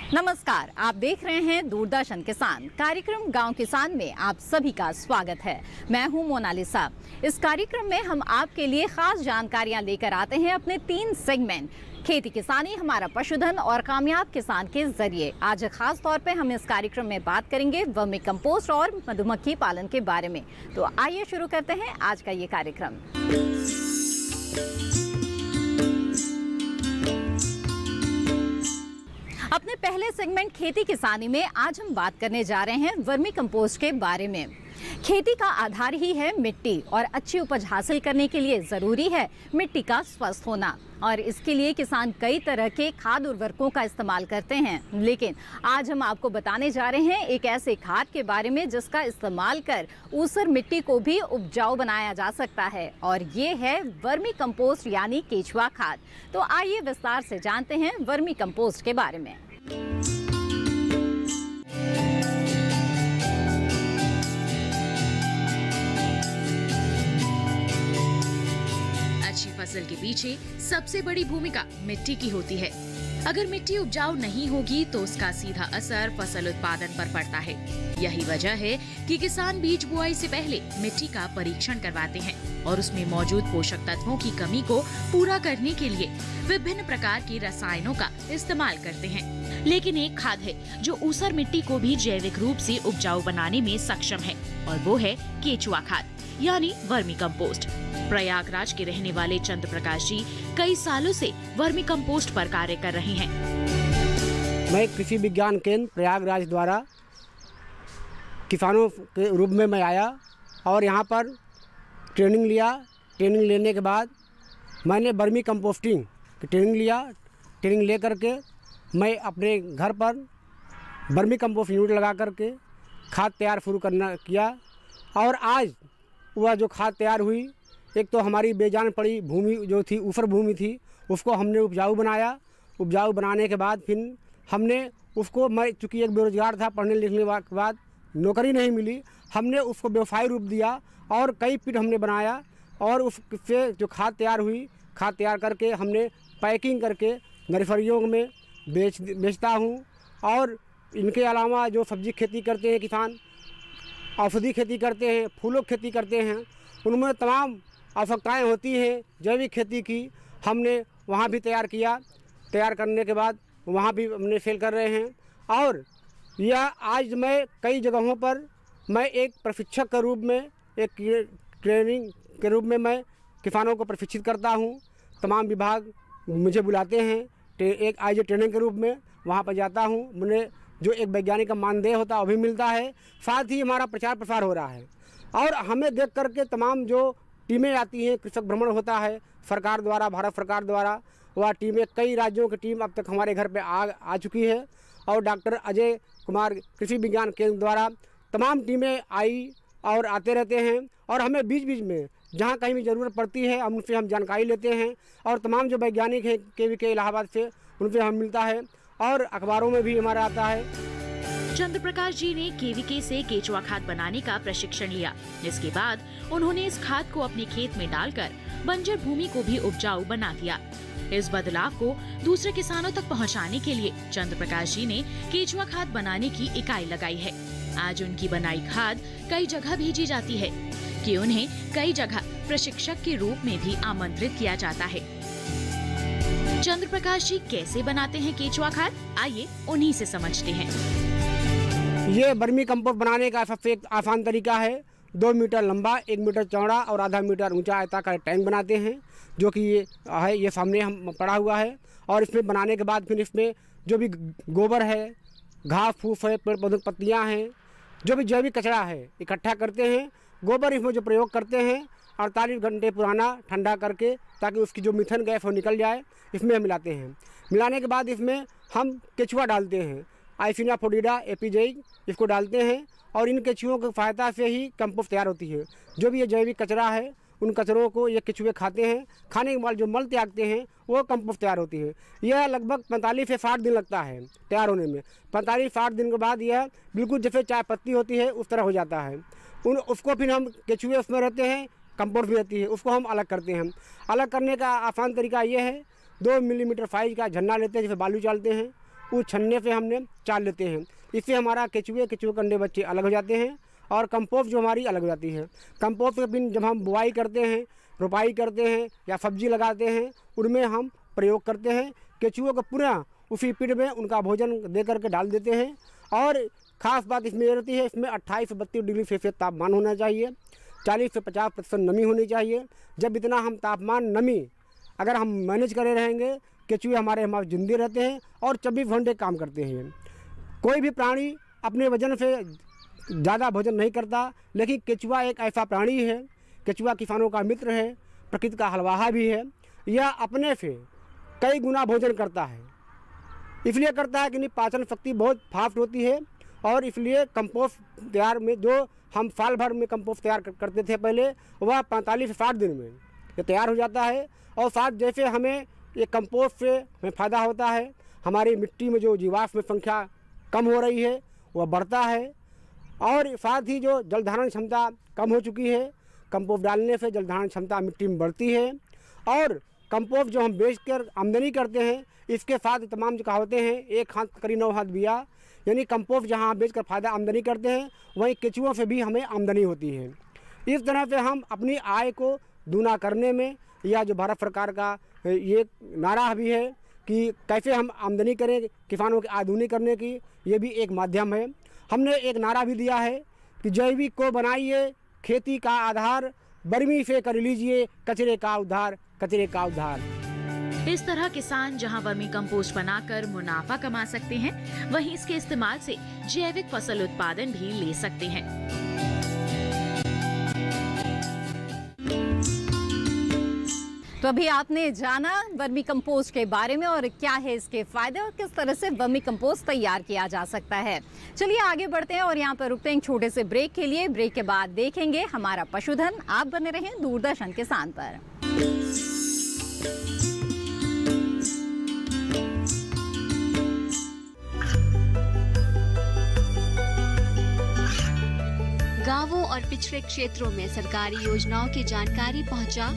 नमस्कार, आप देख रहे हैं दूरदर्शन किसान कार्यक्रम गांव किसान में आप सभी का स्वागत है। मैं हूं मोनालिसा। इस कार्यक्रम में हम आपके लिए खास जानकारियां लेकर आते हैं अपने 3 सेगमेंट खेती किसानी, हमारा पशुधन और कामयाब किसान के जरिए। आज खास तौर पे हम इस कार्यक्रम में बात करेंगे वर्मी कंपोस्ट और मधुमक्खी पालन के बारे में। तो आइए शुरू करते हैं आज का ये कार्यक्रम। अपने पहले सेगमेंट खेती किसानी में आज हम बात करने जा रहे हैं वर्मी कंपोस्ट के बारे में। खेती का आधार ही है मिट्टी और अच्छी उपज हासिल करने के लिए जरूरी है मिट्टी का स्वस्थ होना, और इसके लिए किसान कई तरह के खाद उर्वरकों का इस्तेमाल करते हैं। लेकिन आज हम आपको बताने जा रहे हैं एक ऐसे खाद के बारे में जिसका इस्तेमाल कर ऊसर मिट्टी को भी उपजाऊ बनाया जा सकता है, और ये है वर्मी कंपोस्ट यानी केचुआ खाद। तो आइए विस्तार से जानते हैं वर्मी कंपोस्ट के बारे में। अच्छी फसल के पीछे सबसे बड़ी भूमिका मिट्टी की होती है। अगर मिट्टी उपजाऊ नहीं होगी तो उसका सीधा असर फसल उत्पादन पर पड़ता है। यही वजह है कि किसान बीज बुआई से पहले मिट्टी का परीक्षण करवाते हैं और उसमें मौजूद पोषक तत्वों की कमी को पूरा करने के लिए विभिन्न प्रकार के रसायनों का इस्तेमाल करते हैं। लेकिन एक खाद है जो ऊसर मिट्टी को भी जैविक रूप से उपजाऊ बनाने में सक्षम है, और वो है केचुआ खाद यानी वर्मी कंपोस्ट। प्रयागराज के रहने वाले चंद्र प्रकाश जी कई सालों से वर्मी कंपोस्ट पर कार्य कर रहे हैं। मैं कृषि विज्ञान केंद्र प्रयागराज द्वारा किसानों के रूप में मैं आया और यहाँ पर ट्रेनिंग लिया। ट्रेनिंग लेने के बाद मैंने वर्मी कंपोस्टिंग की ट्रेनिंग लिया। ट्रेनिंग ले करके मैं अपने घर पर वर्मी कंपोस्ट यूनिट लगा करके खाद तैयार शुरू करना किया, और आज वह जो खाद तैयार हुई, एक तो हमारी बेजान पड़ी भूमि जो थी, ऊसर भूमि थी, उसको हमने उपजाऊ बनाया। उपजाऊ बनाने के बाद फिर हमने उसको, मैं चूँकि एक बेरोजगार था, पढ़ने लिखने के बाद नौकरी नहीं मिली, हमने उसको व्यवसाय रूप दिया और कई पिट हमने बनाया, और उससे जो खाद तैयार हुई, खाद तैयार करके हमने पैकिंग करके नर्सरियों में बेचता हूँ। और इनके अलावा जो सब्जी खेती करते हैं किसान, औषधि खेती करते हैं, फूलों की खेती करते हैं, उनमें तमाम आवश्यकताएँ होती हैं जैविक खेती की, हमने वहाँ भी तैयार किया। तैयार करने के बाद वहाँ भी हमने सेल कर रहे हैं। और यह आज मैं कई जगहों पर मैं एक प्रशिक्षक के रूप में, एक ट्रेनिंग के रूप में मैं किसानों को प्रशिक्षित करता हूँ। तमाम विभाग मुझे बुलाते हैं, एक आज ट्रेनिंग के रूप में वहाँ पर जाता हूँ। मुझे जो एक वैज्ञानिक का मानदेय होता है वो भी मिलता है, साथ ही हमारा प्रचार प्रसार हो रहा है। और हमें देख करके तमाम जो टीमें आती हैं, कृषक भ्रमण होता है सरकार द्वारा, भारत सरकार द्वारा, वह टीमें, कई राज्यों की टीम अब तक हमारे घर पे आ चुकी है। और डॉक्टर अजय कुमार कृषि विज्ञान केंद्र द्वारा तमाम टीमें आई और आते रहते हैं, और हमें बीच बीच में जहाँ कहीं भी ज़रूरत पड़ती है उनसे हम जानकारी लेते हैं। और तमाम जो वैज्ञानिक हैं के इलाहाबाद से, उनसे हम मिलता है, और अखबारों में भी हमारा आता है। चंद्र प्रकाश जी ने केवीके से केचुआ खाद बनाने का प्रशिक्षण लिया। इसके बाद उन्होंने इस खाद को अपने खेत में डालकर बंजर भूमि को भी उपजाऊ बना दिया। इस बदलाव को दूसरे किसानों तक पहुंचाने के लिए चंद्र प्रकाश जी ने केचुआ खाद बनाने की इकाई लगाई है। आज उनकी बनाई खाद कई जगह भेजी जाती है कि उन्हें कई जगह प्रशिक्षक के रूप में भी आमंत्रित किया जाता है। चंद्र प्रकाश जी कैसे बनाते हैं केचुआ खाद, आइए उन्हीं से समझते हैं। ये वर्मी कंपोस्ट बनाने का सबसे एक आसान तरीका है। 2 मीटर लंबा, 1 मीटर चौड़ा और आधा मीटर ऊंचा आयताकार टैंक बनाते हैं, जो कि ये है, ये सामने हम पड़ा हुआ है। और इसमें बनाने के बाद फिर इसमें जो भी गोबर है, घास फूस है, पेड़ पौधों की पत्तियाँ हैं, जो भी जैविक कचरा है, इकट्ठा करते हैं। गोबर इसमें जो प्रयोग करते हैं 48 घंटे पुराना ठंडा करके, ताकि उसकी जो मीथेन गैस वो निकल जाए, इसमें हम मिलाते हैं। मिलाने के बाद इसमें हम केचुआ डालते हैं, आइसिना फोडिडा एपीजेइक, इसको डालते हैं। और इन केचुओं की सहायता से ही कंपोस्ट तैयार होती है। जो भी ये जैविक कचरा है, उन कचरों को ये केचुए खाते हैं। खाने के बाद जो मल त्यागते हैं वो कंपोस्ट तैयार होती है। यह लगभग 45 से 60 दिन लगता है तैयार होने में। 45-60 दिन के बाद यह बिल्कुल जैसे चाय पत्ती होती है उस तरह हो जाता है। उसको फिर हम केचुए उसमें रहते हैं, कंपोस्ट भी रहती है, उसको हम अलग करते हैं। अलग करने का आसान तरीका ये है, 2 मिलीमीटर साइज का झन्ना लेते हैं, जैसे बालू चालते हैं, उस छन्ने से हमने चाल लेते हैं। इससे हमारा केचुए के अंडे बच्चे अलग हो जाते हैं और कंपोस्ट जो हमारी अलग हो जाती है। कंपोस्ट के बिन जब हम बुआई करते हैं, रोपाई करते हैं या सब्जी लगाते हैं, उनमें हम प्रयोग करते हैं। केचुओं को पूरा उसी पिट में उनका भोजन दे करके डाल देते हैं। और ख़ास बात इसमें ये रहती है, इसमें 28 से 32 डिग्री सेल्सियस तापमान होना चाहिए, 40 से 50% नमी होनी चाहिए। जब इतना हम तापमान नमी अगर हम मैनेज करे रहेंगे, केचुए हमारे जिंदे रहते हैं और 24 घंटे काम करते हैं। कोई भी प्राणी अपने वजन से ज़्यादा भोजन नहीं करता, लेकिन केचुआ एक ऐसा प्राणी है, केचुआ किसानों का मित्र है, प्रकृति का हलवाहा भी है। यह अपने से कई गुना भोजन करता है, इसलिए करता है कि नहीं पाचन शक्ति बहुत फास्ट होती है। और इसलिए कंपोस्ट तैयार में जो हम साल भर में कंपोस्ट तैयार करते थे पहले, वह 45 से 60 दिन में ये तैयार हो जाता है। और साथ जैसे हमें ये कंपोस्ट से हमें फ़ायदा होता है, हमारी मिट्टी में जो जीवाश्म संख्या कम हो रही है वह बढ़ता है। और साथ ही जो जल धारण क्षमता कम हो चुकी है, कंपोस्ट डालने से जल धारण क्षमता मिट्टी में बढ़ती है। और कंपोस्ट जो हम बेचकर आमदनी करते हैं, इसके साथ तमाम जो कहावतें हैं, एक हाथ करी 9 हाथ बिया, यानी कंपोस्ट जहाँ बेचकर फ़ायदा आमदनी करते हैं, वहीं केचुओं से भी हमें आमदनी होती है। इस तरह से हम अपनी आय को दूना करने में, या जो भारत सरकार का ये नारा भी है कि कैसे हम आमदनी करें, किसानों की आय दूनी करने की, ये भी एक माध्यम है। हमने एक नारा भी दिया है कि जैविक को बनाइए खेती का आधार, बर्मी से कर लीजिए कचरे का उद्धार, कचरे का उद्धार। इस तरह किसान जहां वर्मी कंपोस्ट बनाकर मुनाफा कमा सकते हैं, वहीं इसके इस्तेमाल से जैविक फसल उत्पादन भी ले सकते हैं। तो अभी आपने जाना वर्मी कंपोस्ट के बारे में और क्या है इसके फायदे और किस तरह से वर्मी कंपोस्ट तैयार किया जा सकता है। चलिए आगे बढ़ते हैं और यहाँ पर रुकते हैं छोटे से ब्रेक के लिए। ब्रेक के बाद देखेंगे हमारा पशुधन। आप बने रहें दूरदर्शन किसान पर। गांवों और पिछड़े क्षेत्रों में सरकारी योजनाओं की जानकारी पहुंचा।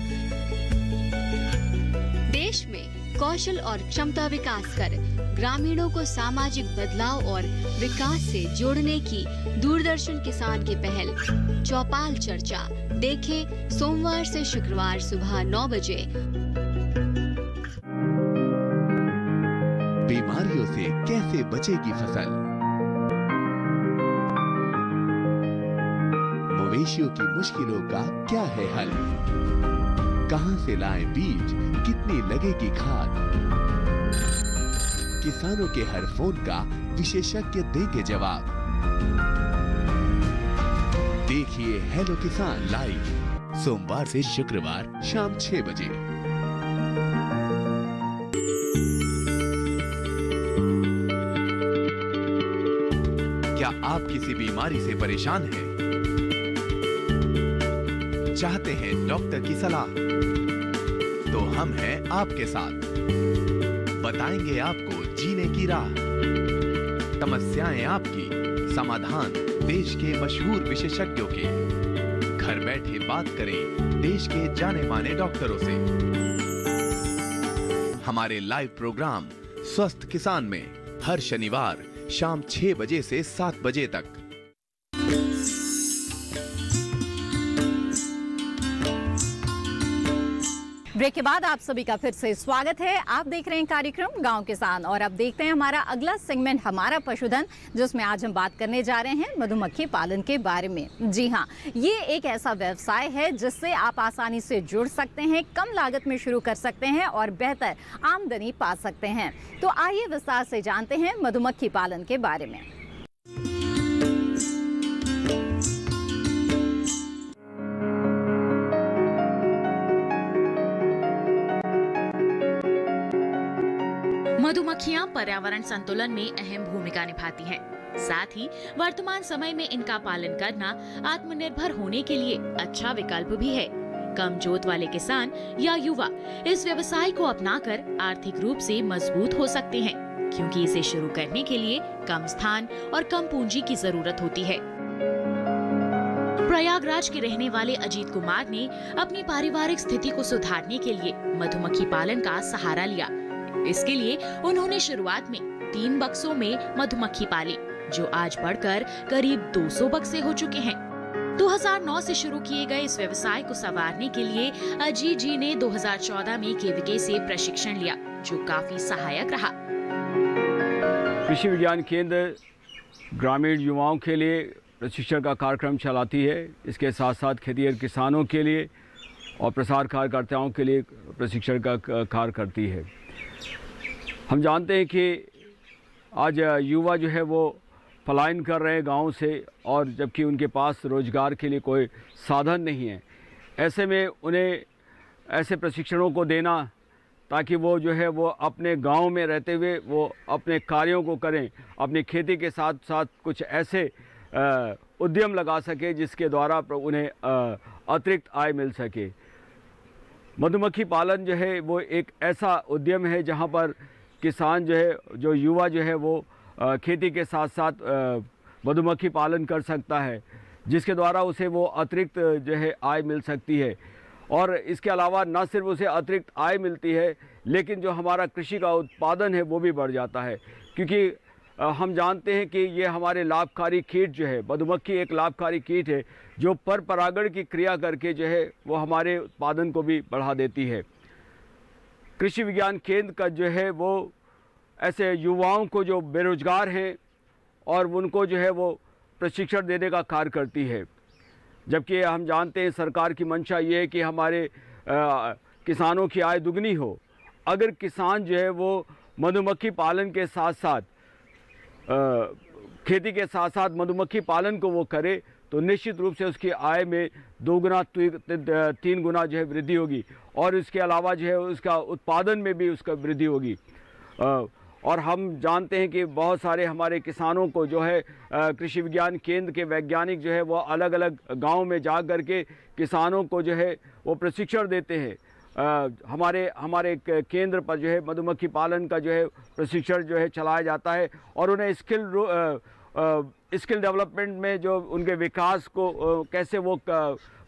देश में कौशल और क्षमता विकास कर ग्रामीणों को सामाजिक बदलाव और विकास से जोड़ने की दूरदर्शन किसान की पहल चौपाल चर्चा देखें सोमवार से शुक्रवार सुबह 9 बजे। बीमारियों से कैसे बचेगी फसल, मवेशियों की मुश्किलों का क्या है हल, कहां से लाएं बीज, कितनी लगेगी खाद, किसानों के हर फोन का विशेषज्ञ देंगे जवाब। देखिए हेलो किसान लाइव सोमवार से शुक्रवार शाम 6 बजे। क्या आप किसी बीमारी से परेशान हैं? चाहते हैं डॉक्टर की सलाह? तो हम हैं आपके साथ, बताएंगे आपको जीने की राह। समस्याएं आपकी, समाधान देश के मशहूर विशेषज्ञों के। घर बैठे बात करें देश के जाने माने डॉक्टरों से। हमारे लाइव प्रोग्राम स्वस्थ किसान में हर शनिवार शाम 6 बजे से 7 बजे तक। ब्रेक के बाद आप सभी का फिर से स्वागत है। आप देख रहे हैं कार्यक्रम गांव किसान और अब देखते हैं हमारा अगला सेगमेंट हमारा पशुधन, जिसमें आज हम बात करने जा रहे हैं मधुमक्खी पालन के बारे में। जी हाँ, ये एक ऐसा व्यवसाय है जिससे आप आसानी से जुड़ सकते हैं, कम लागत में शुरू कर सकते हैं और बेहतर आमदनी पा सकते हैं। तो आइए विस्तार से जानते हैं मधुमक्खी पालन के बारे में। मधुमक्खियां पर्यावरण संतुलन में अहम भूमिका निभाती हैं। साथ ही वर्तमान समय में इनका पालन करना आत्मनिर्भर होने के लिए अच्छा विकल्प भी है। कम जोत वाले किसान या युवा इस व्यवसाय को अपनाकर आर्थिक रूप से मजबूत हो सकते हैं, क्योंकि इसे शुरू करने के लिए कम स्थान और कम पूंजी की जरूरत होती है। प्रयागराज के रहने वाले अजीत कुमार ने अपनी पारिवारिक स्थिति को सुधारने के लिए मधुमक्खी पालन का सहारा लिया। इसके लिए उन्होंने शुरुआत में 3 बक्सों में मधुमक्खी पाली, जो आज बढ़कर करीब 200 बक्से हो चुके हैं। 2009 से शुरू किए गए इस व्यवसाय को संवारने के लिए अजीत जी ने 2014 में केवीके से प्रशिक्षण लिया, जो काफी सहायक रहा। कृषि विज्ञान केंद्र ग्रामीण युवाओं के लिए प्रशिक्षण का कार्यक्रम चलाती है। इसके साथ साथ खेतिहर किसानों के लिए और प्रसार कार्यकर्ताओं के लिए प्रशिक्षण का कार्य करती है। हम जानते हैं कि आज युवा जो है वो पलायन कर रहे हैं गाँव से, और जबकि उनके पास रोजगार के लिए कोई साधन नहीं है। ऐसे में उन्हें ऐसे प्रशिक्षणों को देना ताकि वो जो है वो अपने गांव में रहते हुए वो अपने कार्यों को करें, अपनी खेती के साथ साथ कुछ ऐसे उद्यम लगा सके जिसके द्वारा उन्हें अतिरिक्त आय मिल सके। मधुमक्खी पालन जो है वो एक ऐसा उद्यम है जहां पर किसान जो है, जो युवा जो है वो खेती के साथ साथ मधुमक्खी पालन कर सकता है, जिसके द्वारा उसे वो अतिरिक्त जो है आय मिल सकती है। और इसके अलावा न सिर्फ उसे अतिरिक्त आय मिलती है, लेकिन जो हमारा कृषि का उत्पादन है वो भी बढ़ जाता है, क्योंकि हम जानते हैं कि ये हमारे लाभकारी कीट जो है, मधुमक्खी एक लाभकारी कीट है जो पर परागण की क्रिया करके जो है वो हमारे उत्पादन को भी बढ़ा देती है। कृषि विज्ञान केंद्र का जो है वो ऐसे युवाओं को जो बेरोजगार हैं और उनको जो है वो प्रशिक्षण देने का कार्य करती है। जबकि हम जानते हैं सरकार की मंशा ये है कि हमारे किसानों की आय दुगनी हो। अगर किसान जो है वो मधुमक्खी पालन के साथ साथ खेती के साथ साथ मधुमक्खी पालन को वो करे तो निश्चित रूप से उसकी आय में 2 गुना 3 गुना जो है वृद्धि होगी, और इसके अलावा जो है उसका उत्पादन में भी उसका वृद्धि होगी। और हम जानते हैं कि बहुत सारे हमारे किसानों को जो है कृषि विज्ञान केंद्र के वैज्ञानिक जो है वो अलग अलग गाँव में जा कर के किसानों को जो है वो प्रशिक्षण देते हैं। हमारे केंद्र पर जो है मधुमक्खी पालन का जो है प्रशिक्षण जो है चलाया जाता है, और उन्हें स्किल डेवलपमेंट में जो उनके विकास को कैसे वो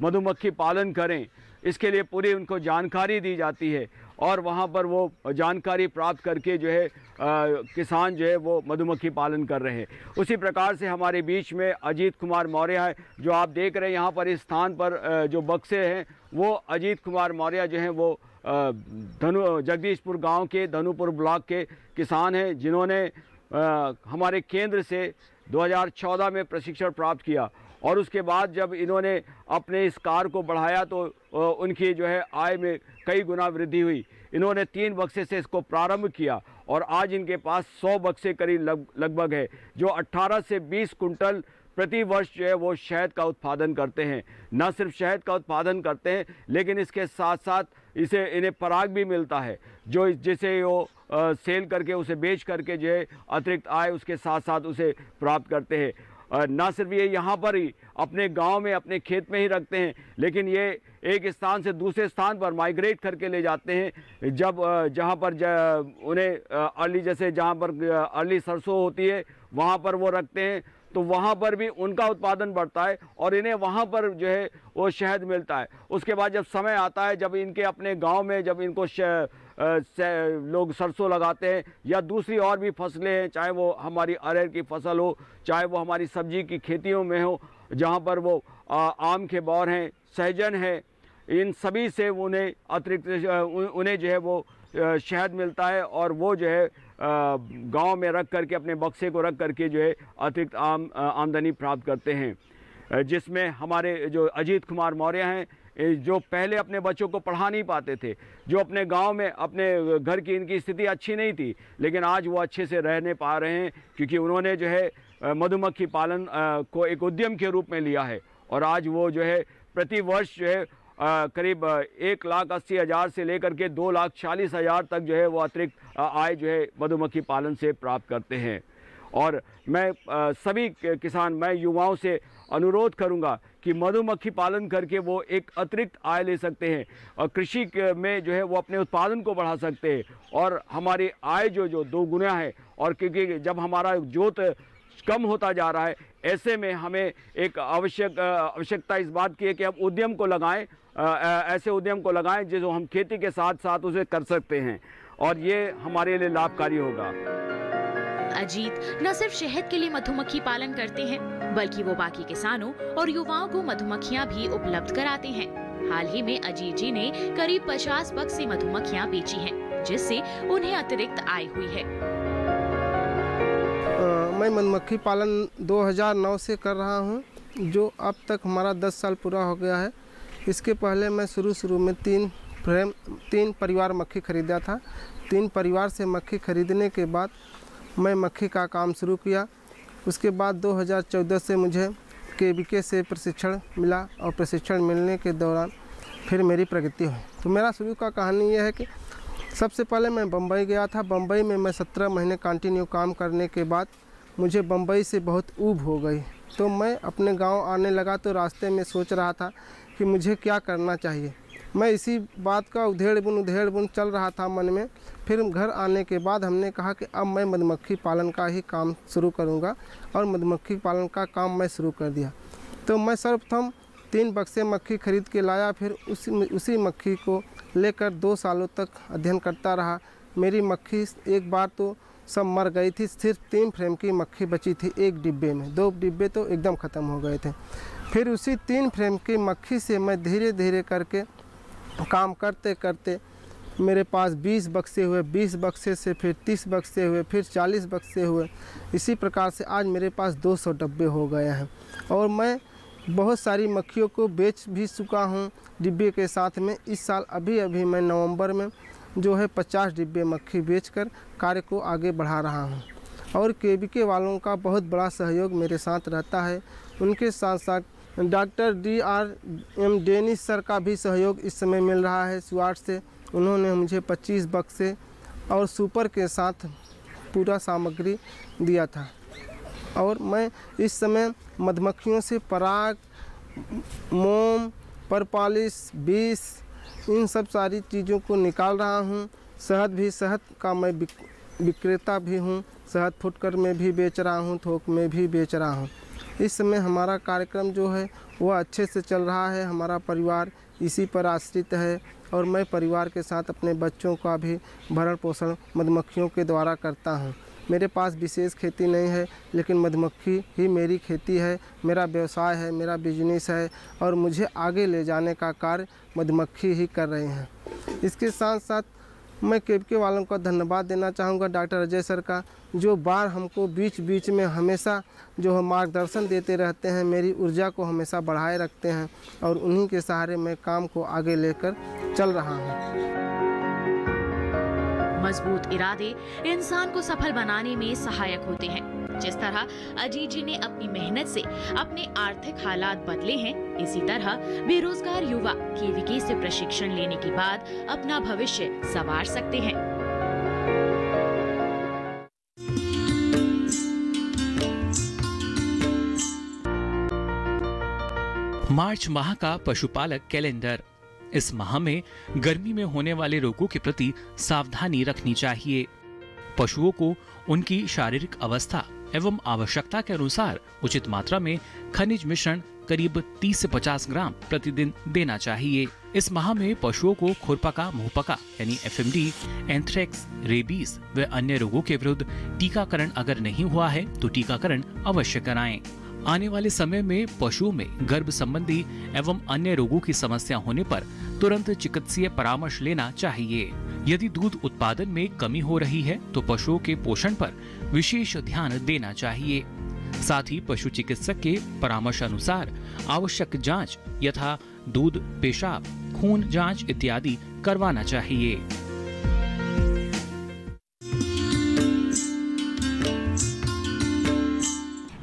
मधुमक्खी पालन करें, इसके लिए पूरी उनको जानकारी दी जाती है, और वहाँ पर वो जानकारी प्राप्त करके जो है किसान जो है वो मधुमक्खी पालन कर रहे हैं। उसी प्रकार से हमारे बीच में अजीत कुमार मौर्य है, जो आप देख रहे हैं यहाँ पर इस स्थान पर जो बक्से हैं वो अजीत कुमार मौर्य जो हैं वो जगदीशपुर गांव के धनुपुर ब्लॉक के किसान हैं, जिन्होंने हमारे केंद्र से 2014 में प्रशिक्षण प्राप्त किया, और उसके बाद जब इन्होंने अपने इस कार्य को बढ़ाया तो उनकी जो है आय में कई गुना वृद्धि हुई। इन्होंने 3 बक्से से इसको प्रारंभ किया, और आज इनके पास 100 बक्से करीब लगभग है, जो 18 से 20 कुंटल प्रति वर्ष जो है वो शहद का उत्पादन करते हैं। न सिर्फ शहद का उत्पादन करते हैं, लेकिन इसके साथ साथ इन्हें पराग भी मिलता है, जो जिसे वो सेल करके उसे बेच करके जो है अतिरिक्त आय उसके साथ साथ उसे प्राप्त करते हैं। ना सिर्फ ये यहाँ पर ही अपने गांव में अपने खेत में ही रखते हैं, लेकिन ये एक स्थान से दूसरे स्थान पर माइग्रेट करके ले जाते हैं। जब जहाँ पर उन्हें अर्ली, जैसे जहाँ पर अर्ली सरसों होती है वहाँ पर वो रखते हैं, तो वहाँ पर भी उनका उत्पादन बढ़ता है और इन्हें वहाँ पर जो है वो शहद मिलता है। उसके बाद जब समय आता है, जब इनके अपने गांव में जब इनको लोग सरसों लगाते हैं या दूसरी और भी फसलें हैं, चाहे वो हमारी अरहर की फसल हो, चाहे वो हमारी सब्जी की खेतियों में हो, जहाँ पर वो आम के बौर हैं, सहजन है, इन सभी से उन्हें अतिरिक्त उन्हें जो है वो शहद मिलता है, और वो जो है गांव में रख करके अपने बक्से को रख करके जो है अतिरिक्त आमदनी प्राप्त करते हैं। जिसमें हमारे जो अजीत कुमार मौर्य हैं, जो पहले अपने बच्चों को पढ़ा नहीं पाते थे, जो अपने गांव में अपने घर की इनकी स्थिति अच्छी नहीं थी, लेकिन आज वो अच्छे से रहने पा रहे हैं, क्योंकि उन्होंने जो है मधुमक्खी पालन को एक उद्यम के रूप में लिया है। और आज वो जो है प्रति वर्ष जो है करीब 1,80,000 से लेकर के 2,40,000 तक जो है वो अतिरिक्त आय जो है मधुमक्खी पालन से प्राप्त करते हैं। और मैं सभी किसान, मैं युवाओं से अनुरोध करूंगा कि मधुमक्खी पालन करके वो एक अतिरिक्त आय ले सकते हैं, और कृषि में जो है वो अपने उत्पादन को बढ़ा सकते हैं, और हमारी आय जो 2 गुना है। और क्योंकि जब हमारा जोत कम होता जा रहा है, ऐसे में हमें एक आवश्यकता इस बात की है कि हम उद्यम को लगाएं, ऐसे उद्यम को लगाएं जो हम खेती के साथ साथ उसे कर सकते हैं, और ये हमारे लिए लाभकारी होगा। अजीत न सिर्फ शहद के लिए मधुमक्खी पालन करते हैं, बल्कि वो बाकी किसानों और युवाओं को मधुमक्खियां भी उपलब्ध कराते हैं। हाल ही में अजीत जी ने करीब 50 बक्से मधुमक्खियां बेची हैं, जिससे उन्हें अतिरिक्त आय हुई है। मैं मधुमक्खी पालन 2009 से कर रहा हूं, जो अब तक हमारा 10 साल पूरा हो गया है। इसके पहले मैं शुरू में 3 परिवार मक्खी खरीदा था। 3 परिवार से मक्खी खरीदने के बाद मैं मक्खी का काम शुरू किया। उसके बाद 2014 से मुझे KVK से प्रशिक्षण मिला और प्रशिक्षण मिलने के दौरान फिर मेरी प्रगति हुई। तो मेरा शुरू का कहानी यह है कि सबसे पहले मैं बम्बई गया था। बम्बई में मैं 17 महीने कंटिन्यू काम करने के बाद मुझे बम्बई से बहुत ऊब हो गई। तो मैं अपने गांव आने लगा तो रास्ते में सोच रहा था कि मुझे क्या करना चाहिए। मैं इसी बात का उधेड़ बुन चल रहा था मन में। फिर घर आने के बाद हमने कहा कि अब मैं मधुमक्खी पालन का ही काम शुरू करूंगा, और मधुमक्खी पालन का काम मैं शुरू कर दिया। तो मैं सर्वप्रथम 3 बक्से मक्खी खरीद के लाया। फिर उसी मक्खी को लेकर 2 सालों तक अध्ययन करता रहा। मेरी मक्खी एक बार तो सब मर गई थी, सिर्फ 3 फ्रेम की मक्खी बची थी एक डिब्बे में। 2 डिब्बे तो एकदम ख़त्म हो गए थे। फिर उसी 3 फ्रेम की मक्खी से मैं धीरे धीरे करके काम करते करते मेरे पास 20 बक्से हुए। 20 बक्से से फिर 30 बक्से हुए, फिर 40 बक्से हुए। इसी प्रकार से आज मेरे पास 200 डब्बे हो गए हैं, और मैं बहुत सारी मक्खियों को बेच भी चुका हूँ डिब्बे के साथ में। इस साल अभी मैं नवंबर में जो है 50 डिब्बे मक्खी बेचकर कार्य को आगे बढ़ा रहा हूँ। और KVK वालों का बहुत बड़ा सहयोग मेरे साथ रहता है। उनके साथ साथ डॉक्टर DRM डेनिस सर का भी सहयोग इस समय मिल रहा है स्वाट से। उन्होंने मुझे 25 बक्से और सुपर के साथ पूरा सामग्री दिया था। और मैं इस समय मधुमक्खियों से पराग, मोम, परपालिश, विष, इन सब सारी चीज़ों को निकाल रहा हूँ। शहद का मैं विक्रेता भी हूँ। शहद फुटकर में भी बेच रहा हूँ, थोक में भी बेच रहा हूँ। इस समय हमारा कार्यक्रम जो है वह अच्छे से चल रहा है। हमारा परिवार इसी पर आश्रित है, और मैं परिवार के साथ अपने बच्चों का भी भरण पोषण मधुमक्खियों के द्वारा करता हूँ। मेरे पास विशेष खेती नहीं है, लेकिन मधुमक्खी ही मेरी खेती है, मेरा व्यवसाय है, मेरा बिजनेस है, और मुझे आगे ले जाने का कार्य मधुमक्खी ही कर रहे हैं। इसके साथ साथ मैं KVK वालों का धन्यवाद देना चाहूँगा, डॉक्टर अजय सर का, जो बार हमको बीच में हमेशा जो है मार्गदर्शन देते रहते हैं, मेरी ऊर्जा को हमेशा बढ़ाए रखते हैं, और उन्हीं के सहारे मैं काम को आगे लेकर चल रहा हूँ। मजबूत इरादे इंसान को सफल बनाने में सहायक होते हैं। जिस तरह अजीत जी ने अपनी मेहनत से अपने आर्थिक हालात बदले हैं, इसी तरह बेरोजगार युवा KVK से प्रशिक्षण लेने के बाद अपना भविष्य संवार सकते हैं। मार्च माह का पशुपालक कैलेंडर। इस माह में गर्मी में होने वाले रोगों के प्रति सावधानी रखनी चाहिए। पशुओं को उनकी शारीरिक अवस्था एवं आवश्यकता के अनुसार उचित मात्रा में खनिज मिश्रण करीब 30 से 50 ग्राम प्रतिदिन देना चाहिए। इस माह में पशुओं को खुरपका, मुंहपका यानी FMD, एंथ्रेक्स, रेबीज व अन्य रोगों के विरुद्ध टीकाकरण अगर नहीं हुआ है तो टीकाकरण अवश्य कराएं। आने वाले समय में पशुओं में गर्भ संबंधी एवं अन्य रोगों की समस्या होने पर तुरंत चिकित्सीय परामर्श लेना चाहिए। यदि दूध उत्पादन में कमी हो रही है तो पशुओं के पोषण पर विशेष ध्यान देना चाहिए। साथ ही पशु चिकित्सक के परामर्श अनुसार आवश्यक जांच यथा दूध, पेशाब, खून जांच इत्यादि करवाना चाहिए।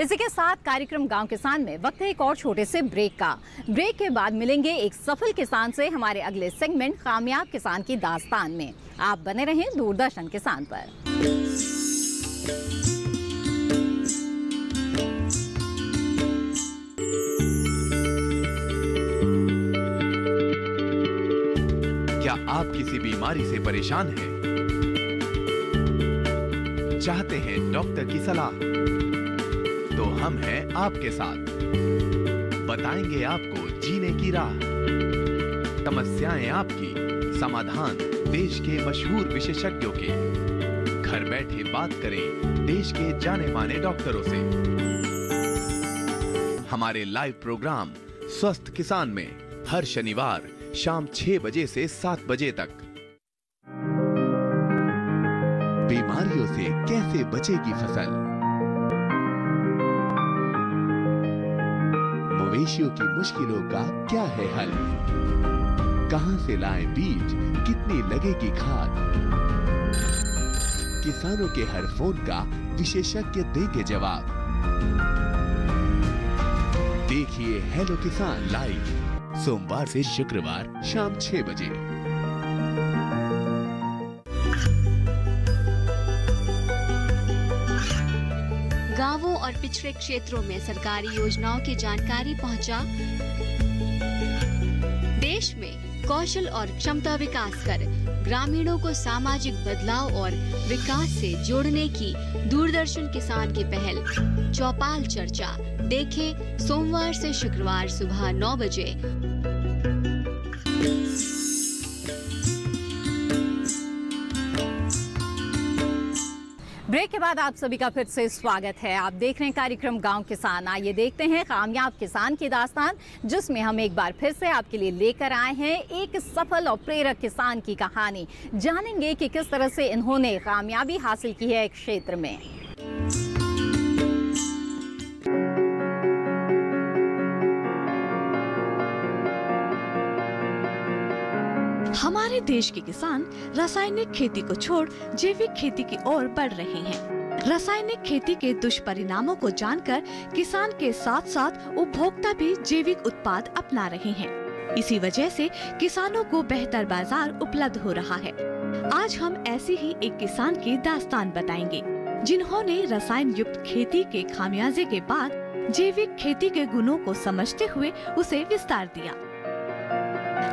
इसी के साथ कार्यक्रम गांव किसान में वक्त है एक और छोटे से ब्रेक का। ब्रेक के बाद मिलेंगे एक सफल किसान से हमारे अगले सेगमेंट कामयाब किसान की दास्तान में। आप बने रहें दूरदर्शन किसान पर। क्या आप किसी बीमारी से परेशान हैं? चाहते हैं डॉक्टर की सलाह? तो हम हैं आपके साथ, बताएंगे आपको जीने की राह। समस्याएं आपकी, समाधान देश के मशहूर विशेषज्ञों के। घर बैठे बात करें देश के जाने माने डॉक्टरों से। हमारे लाइव प्रोग्राम स्वस्थ किसान में हर शनिवार शाम 6 बजे से 7 बजे तक। बीमारियों से कैसे बचेगी फसल, मवेशियों की मुश्किलों का क्या है हल, कहां से लाएं बीज, कितनी लगेगी खाद, किसानों के हर फोन का विशेषज्ञ देंगे जवाब। देखिए हेलो किसान लाइव सोमवार से शुक्रवार शाम 6 बजे। गांवों और पिछड़े क्षेत्रों में सरकारी योजनाओं की जानकारी पहुंचा। देश में कौशल और क्षमता विकास कर ग्रामीणों को सामाजिक बदलाव और विकास से जोड़ने की दूरदर्शन किसान की पहल चौपाल चर्चा देखें सोमवार से शुक्रवार सुबह 9 बजे। ब्रेक के बाद आप सभी का फिर से स्वागत है। आप देख रहे हैं कार्यक्रम गांव किसान। आइए देखते हैं कामयाब किसान की दास्तान, जिसमें हम एक बार फिर से आपके लिए लेकर आए हैं एक सफल और प्रेरक किसान की कहानी। जानेंगे कि किस तरह से इन्होंने कामयाबी हासिल की है एक क्षेत्र में। हमारे देश के किसान रासायनिक खेती को छोड़ जैविक खेती की ओर बढ़ रहे हैं। रासायनिक खेती के दुष्परिणामों को जानकर किसान के साथ साथ उपभोक्ता भी जैविक उत्पाद अपना रहे हैं। इसी वजह से किसानों को बेहतर बाजार उपलब्ध हो रहा है। आज हम ऐसी ही एक किसान की दास्तान बताएंगे, जिन्होंने रसायन युक्त खेती के खामियाजे के बाद जैविक खेती के गुणों को समझते हुए उसे विस्तार दिया।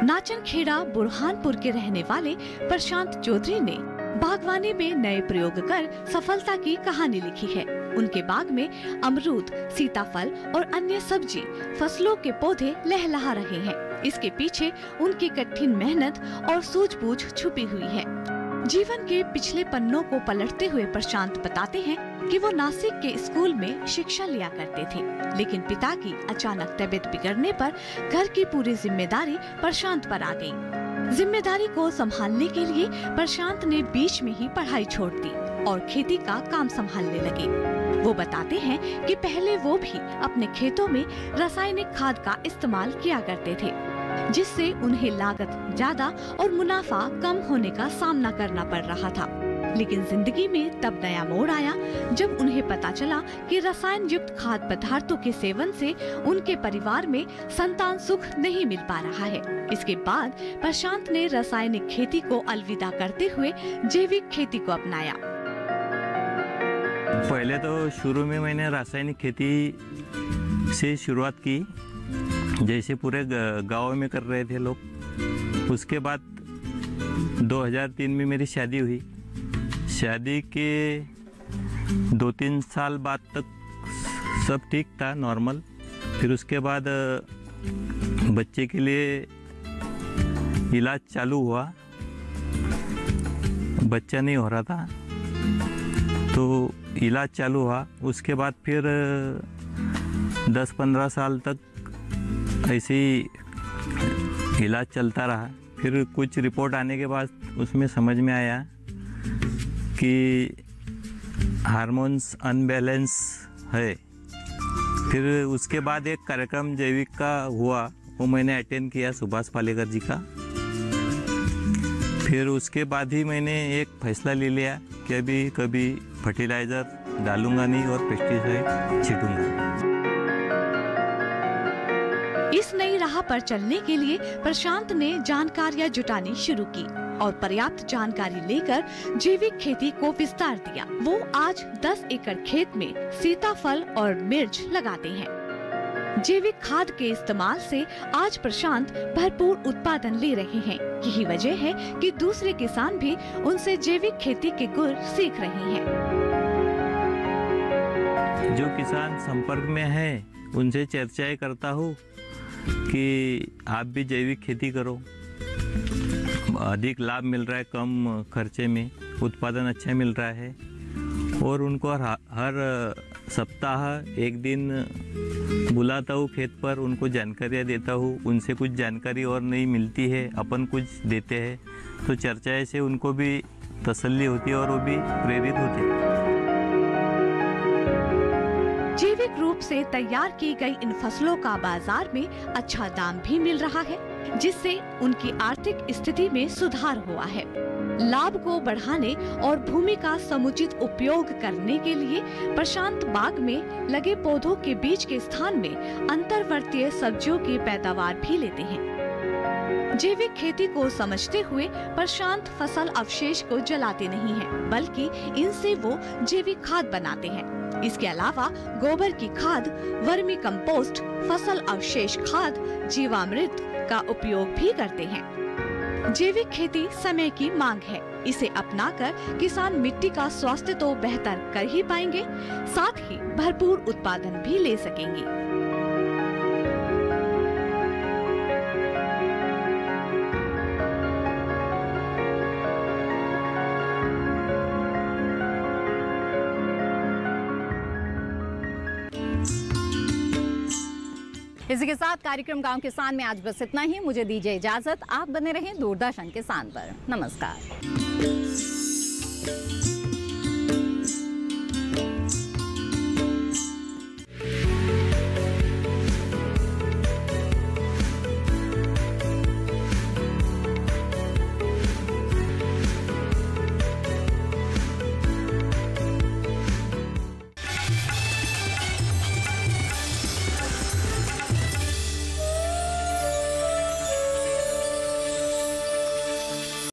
नाचनखेड़ा बुरहानपुर के रहने वाले प्रशांत चौधरी ने बागवानी में नए प्रयोग कर सफलता की कहानी लिखी है। उनके बाग में अमरूद, सीताफल और अन्य सब्जी फसलों के पौधे लहलहा रहे हैं। इसके पीछे उनकी कठिन मेहनत और सूझबूझ छुपी हुई है। जीवन के पिछले पन्नों को पलटते हुए प्रशांत बताते हैं कि वो नासिक के स्कूल में शिक्षा लिया करते थे, लेकिन पिता की अचानक तबीयत बिगड़ने पर घर की पूरी जिम्मेदारी प्रशांत पर आ गई। जिम्मेदारी को संभालने के लिए प्रशांत ने बीच में ही पढ़ाई छोड़ दी और खेती का काम संभालने लगे। वो बताते हैं कि पहले वो भी अपने खेतों में रासायनिक खाद का इस्तेमाल किया करते थे, जिससे उन्हें लागत ज्यादा और मुनाफा कम होने का सामना करना पड़ रहा था। लेकिन जिंदगी में तब नया मोड़ आया जब उन्हें पता चला कि रसायन युक्त खाद्य पदार्थों के सेवन से उनके परिवार में संतान सुख नहीं मिल पा रहा है। इसके बाद प्रशांत ने रासायनिक खेती को अलविदा करते हुए जैविक खेती को अपनाया। पहले तो शुरू में मैंने रासायनिक खेती से शुरुआत की, जैसे पूरे गांव में कर रहे थे लोग। उसके बाद 2003 में मेरी शादी हुई। शादी के 2-3 साल बाद तक सब ठीक था, नॉर्मल। फिर उसके बाद बच्चे के लिए इलाज चालू हुआ, बच्चा नहीं हो रहा था तो इलाज चालू हुआ। उसके बाद फिर 10-15 साल तक ऐसे ही इलाज चलता रहा। फिर कुछ रिपोर्ट आने के बाद उसमें समझ में आया कि हार्मोन्स अनबैलेंस है। फिर उसके बाद एक कार्यक्रम जैविक का हुआ, वो मैंने अटेंड किया सुभाष पालेकर जी का। फिर उसके बाद ही मैंने एक फैसला ले लिया कि अभी कभी फर्टिलाइज़र डालूंगा नहीं और पेस्टिसाइड छीटूंगा। इस नई राह पर चलने के लिए प्रशांत ने जानकारियां जुटानी शुरू की और पर्याप्त जानकारी लेकर जैविक खेती को विस्तार दिया। वो आज 10 एकड़ खेत में सीताफल और मिर्च लगाते हैं। जैविक खाद के इस्तेमाल से आज प्रशांत भरपूर उत्पादन ले रहे हैं। यही वजह है कि दूसरे किसान भी उनसे जैविक खेती के गुर सीख रहे हैं। जो किसान संपर्क में है उनसे चर्चाएं करता हूँ कि आप भी जैविक खेती करो, अधिक लाभ मिल रहा है, कम खर्चे में उत्पादन अच्छा मिल रहा है और उनको हर सप्ताह एक दिन बुलाता हूँ खेत पर, उनको जानकारियाँ देता हूँ। उनसे कुछ जानकारी और नहीं मिलती है, अपन कुछ देते हैं, तो चर्चाएं से उनको भी तसल्ली होती है और वो भी प्रेरित होते हैं। जैविक रूप से तैयार की गई इन फसलों का बाजार में अच्छा दाम भी मिल रहा है, जिससे उनकी आर्थिक स्थिति में सुधार हुआ है। लाभ को बढ़ाने और भूमि का समुचित उपयोग करने के लिए प्रशांत बाग में लगे पौधों के बीच के स्थान में अंतर्वर्तीय सब्जियों की पैदावार भी लेते हैं। जैविक खेती को समझते हुए प्रशांत फसल अवशेष को जलाते नहीं हैं, बल्कि इनसे वो जैविक खाद बनाते हैं। इसके अलावा गोबर की खाद, वर्मी कंपोस्ट, फसल अवशेष खाद, जीवामृत का उपयोग भी करते हैं। जैविक खेती समय की मांग है। इसे अपनाकर किसान मिट्टी का स्वास्थ्य तो बेहतर कर ही पाएंगे, साथ ही भरपूर उत्पादन भी ले सकेंगे। इसी के साथ कार्यक्रम गांव किसान में आज बस इतना ही। मुझे दीजिए इजाजत। आप बने रहें दूरदर्शन किसान पर। नमस्कार।